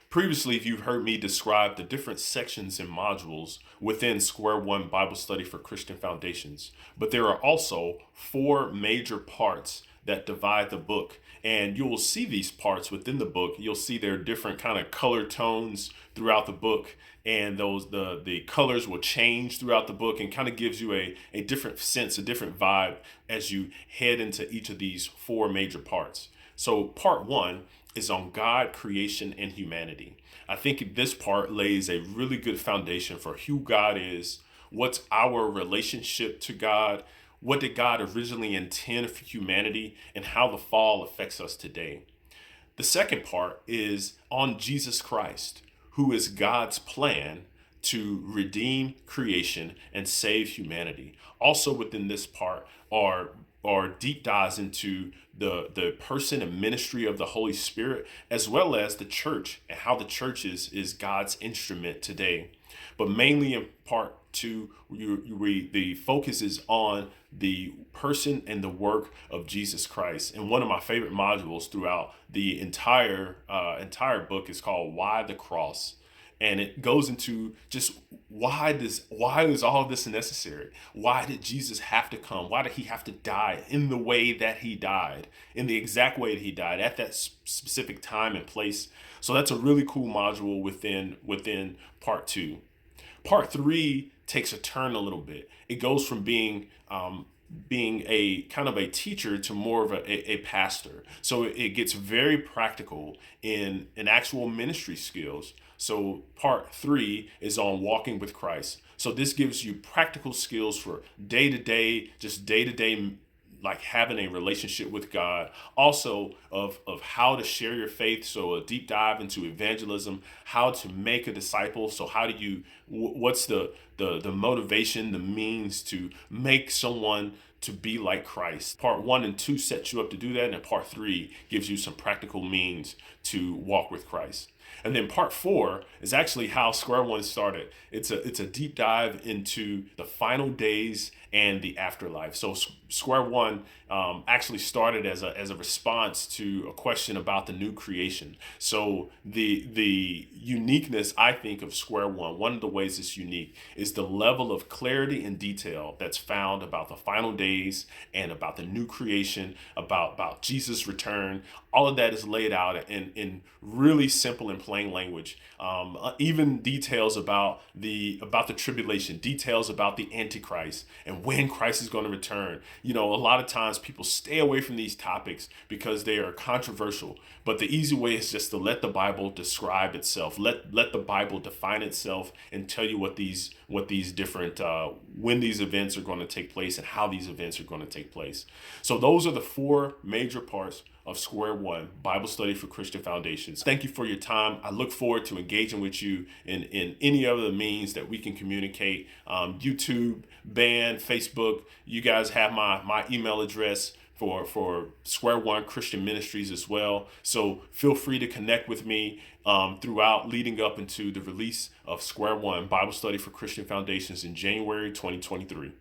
Previously, you've heard me describe the different sections and modules within Square One Bible Study for Christian Foundations, but there are also four major parts that divide the book. And you will see these parts within the book. You'll see there are different kind of color tones throughout the book, and the colors will change throughout the book and kind of gives you a different sense, a different vibe as you head into each of these four major parts. So part one is on God, creation, and humanity. I think this part lays a really good foundation for who God is, what's our relationship to God, what did God originally intend for humanity, and how the fall affects us today. The second part is on Jesus Christ, who is God's plan to redeem creation and save humanity. Also within this part are deep dives into the person and ministry of the Holy Spirit, as well as the church and how the church is God's instrument today. But mainly in part two, the focus is on the person and the work of Jesus Christ. And one of my favorite modules throughout the entire book is called Why the Cross. And it goes into just why is all of this necessary? Why did Jesus have to come? Why did he have to die in the way that he died, in the exact way that he died at that specific time and place? So that's a really cool module within part two. Part three takes a turn a little bit. It goes from being a kind of a teacher to more of a pastor. So it gets very practical in actual ministry skills. So part three is on walking with Christ. So this gives you practical skills for day to day, like having a relationship with God. Also of how to share your faith. So a deep dive into evangelism, how to make a disciple. So how do you, what's the motivation, the means to make someone to be like Christ. Part one and two sets you up to do that, and part three gives you some practical means to walk with Christ. And then part four is actually how Square One started. It's a deep dive into the final days and the afterlife. So Square One actually started as a response to a question about the new creation. So the uniqueness, I think, of Square one of the ways it's unique is the level of clarity and detail that's found about the final days and about the new creation, about Jesus' return. All of that is laid out in really simple and plain language. Even details about the tribulation, details about the Antichrist and when Christ is going to return. You know, a lot of times people stay away from these topics because they are controversial. But the easy way is just to let the Bible describe itself. Let the Bible define itself and tell you what these different when these events are going to take place and how these events are going to take place. So those are the four major parts of Square One Bible Study for Christian Foundations. Thank you for your time. I look forward to engaging with you in any other means that we can communicate. YouTube, band, Facebook. You guys have my email address for Square One Christian Ministries as well. So feel free to connect with me throughout leading up into the release of Square One Bible Study for Christian Foundations in January 2023.